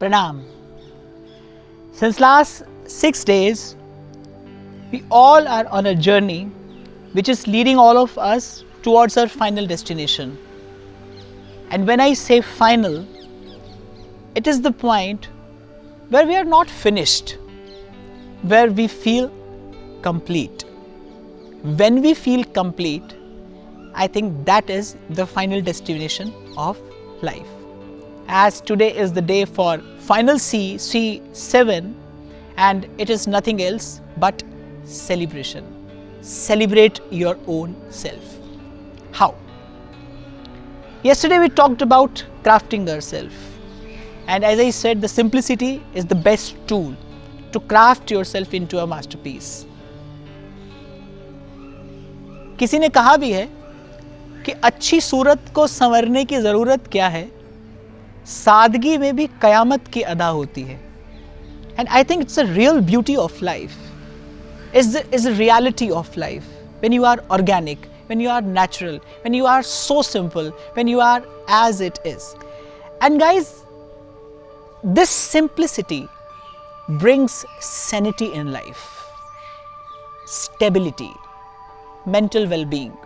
Pranam. Since last 6 days, we all are on a journey which is leading all of us towards our final destination. And when I say final, it is the point where we are not finished, where we feel complete. When we feel complete, I think that is the final destination of life. As today is the day for final C7, and it is nothing else but celebration. Celebrate your own self. How? Yesterday we talked about crafting ourselves, and as I said, the simplicity is the best tool to craft yourself into a masterpiece. किसी ने कहा भी है कि अच्छी सूरत को संवरने की ज़रूरत क्या है, सादगी में भी क़यामत की अदा होती है. And I think it's a real beauty of life. Is the reality of life. When you are organic, when you are natural, when you are so simple, when you are as it is. And guys, this simplicity brings sanity in life, stability, mental well-being.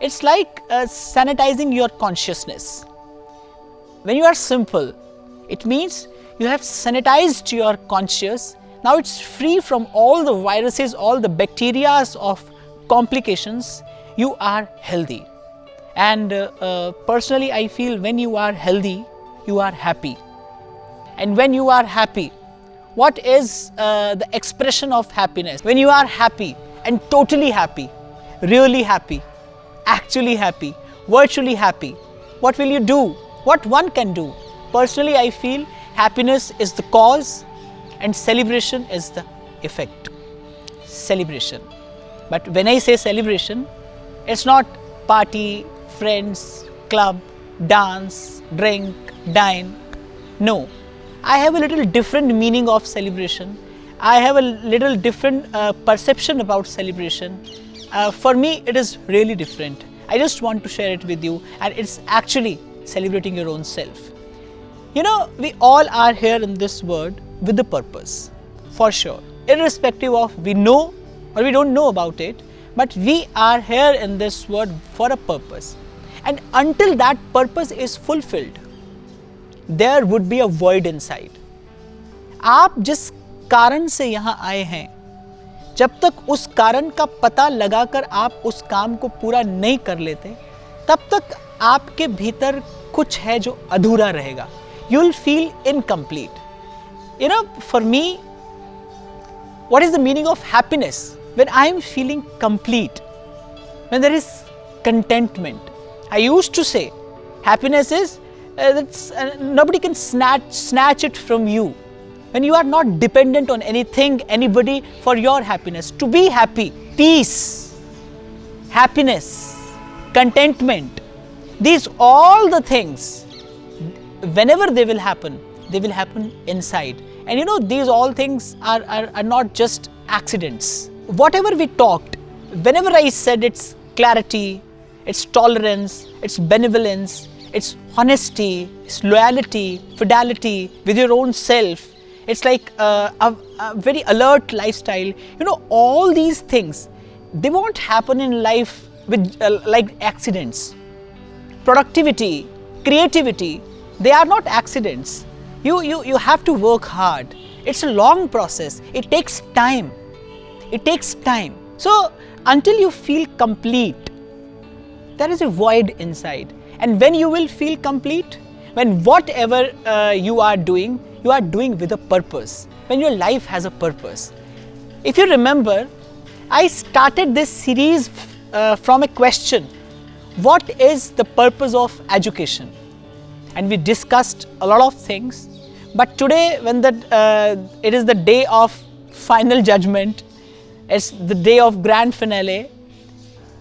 It's like sanitizing your consciousness. When you are simple, it means you have sanitized your conscious. Now it's free from all the viruses, all the bacteria of complications. You are healthy. And personally, I feel when you are healthy, you are happy. And when you are happy, what is the expression of happiness? When you are happy and totally happy, really happy, actually happy, virtually happy, what will you do? What one can do? Personally, I feel happiness is the cause and celebration is the effect. Celebration. But when I say celebration, it's not party, friends, club, dance, drink, dine. No. I have a little different meaning of celebration. I have a little different perception about celebration. For me, it is really different. I just want to share it with you, and it's actually celebrating your own self. You know, we all are here in this world with a purpose, for sure. Irrespective of we know or we don't know about it, but we are here in this world for a purpose. And until that purpose is fulfilled, there would be a void inside. आप जिस कारण से यहाँ आए हैं, जब तक उस कारण का पता लगाकर आप उस काम को पूरा नहीं कर लेते, तब तक आपके भीतर कुछ है जो अधूरा रहेगा. You will feel incomplete. You know, for me, what is the meaning of happiness? When I am feeling complete, when there is contentment. I used to say, happiness is nobody can snatch it from you. When you are not dependent on anything, anybody for your happiness. To be happy, peace, happiness, contentment, these all the things, whenever they will happen inside. And you know, these all things are not just accidents. Whatever we talked, whenever I said it's clarity, it's tolerance, it's benevolence, it's honesty, it's loyalty, fidelity with your own self, it's like a very alert lifestyle. You know, all these things, they won't happen in life with like accidents. Productivity, creativity, they are not accidents. You have to work hard. It's a long process. It takes time. It takes time. So until you feel complete, there is a void inside. And when you will feel complete, when whatever you are doing with a purpose, when your life has a purpose. If you remember, I started this series from a question: what is the purpose of education? And we discussed a lot of things. But today, when it is the day of final judgment, it's the day of grand finale,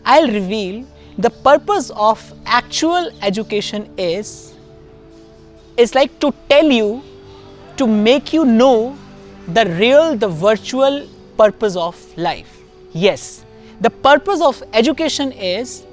I'll reveal the purpose of actual education is like to tell you, to make you know the real, the virtual purpose of life. Yes, the purpose of education is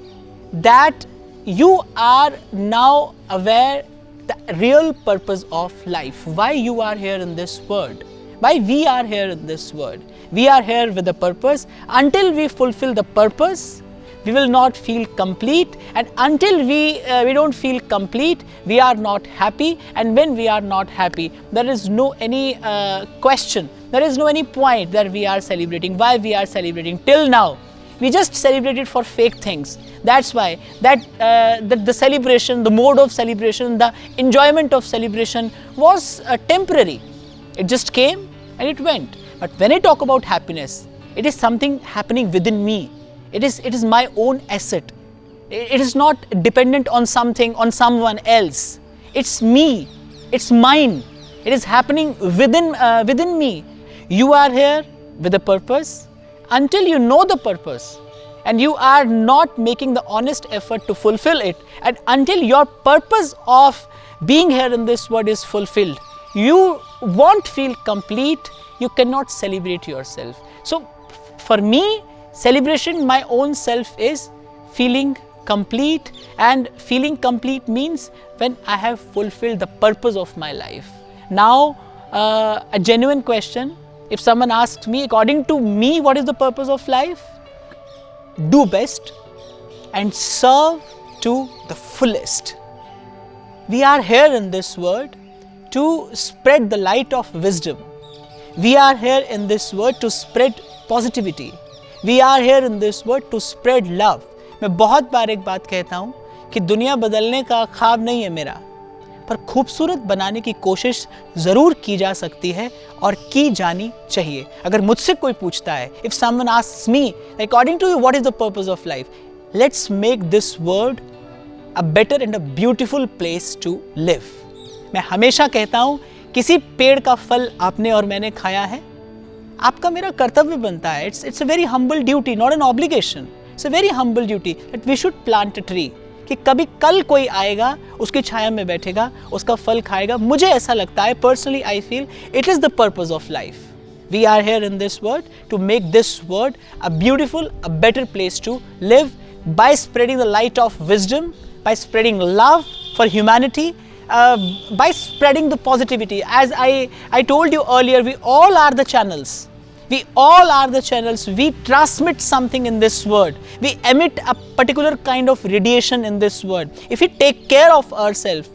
that you are now aware the real purpose of life, why you are here in this world, why we are here in this world. We are here with a purpose. Until we fulfill the purpose, we will not feel complete, and until we don't feel complete, we are not happy. And when we are not happy, there is no any question, there is no any point that we are celebrating. Why we are celebrating? Till now we just celebrated for fake things. That's why that the celebration, the mode of celebration, the enjoyment of celebration was temporary. It just came and it went. But when I talk about happiness, it is something happening within me. It is my own asset. It is not dependent on something, on someone else. It's me. It's mine. It is happening within me. You are here with a purpose. Until you know the purpose and you are not making the honest effort to fulfill it, and until your purpose of being here in this world is fulfilled, you won't feel complete. You cannot celebrate yourself. So for me, celebration my own self is feeling complete, and feeling complete means when I have fulfilled the purpose of my life. Now, a genuine question, if someone asks me, according to me, what is the purpose of life? Do best and serve to the fullest. We are here in this world to spread the light of wisdom. We are here in this world to spread positivity. We are here in this world to spread love. मैं बहुत बार एक बात कहता हूँ कि दुनिया बदलने का ख्वाब नहीं है मेरा, पर खूबसूरत बनाने की कोशिश ज़रूर की जा सकती है और की जानी चाहिए. अगर मुझसे कोई पूछता है, if someone asks me, according to you, what is the purpose of life? Let's make this world a better and a beautiful place to live. मैं हमेशा कहता हूँ, किसी पेड़ का फल आपने और मैंने खाया है, आपका मेरा कर्तव्य बनता है. It's a very humble duty, not an obligation. It's a very humble duty that we should plant a tree. कि कभी कल कोई आएगा, उसकी छाया में बैठेगा, उसका फल खाएगा. मुझे ऐसा लगता है, personally I feel it is the purpose of life. We are here in this world to make this world a beautiful, a better place to live by spreading the light of wisdom, by spreading love for humanity, by spreading the positivity. As I told you earlier, we all are the channels. We all are the channels. We transmit something in this world. We emit a particular kind of radiation in this world. If we take care of ourselves,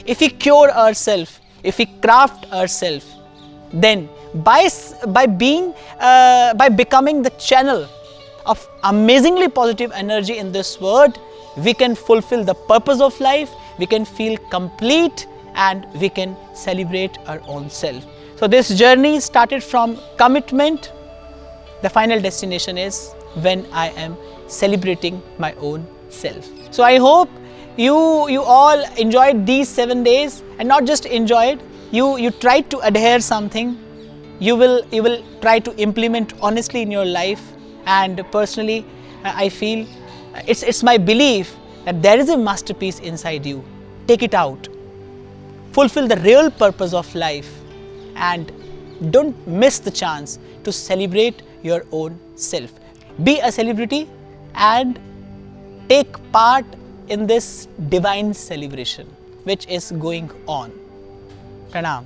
if we cure ourselves, if we craft ourselves, then by becoming the channel of amazingly positive energy in this world, we can fulfill the purpose of life, we can feel complete, and we can celebrate our own self. So this journey started from commitment. The final destination is when I am celebrating my own self. So I hope you all enjoyed these 7 days, and not just enjoyed, you tried to adhere something. You will try to implement honestly in your life. And personally, I feel it's my belief that there is a masterpiece inside you. Take it out. Fulfill the real purpose of life, and don't miss the chance to celebrate your own self. Be a celebrity and take part in this divine celebration which is going on. Pranam.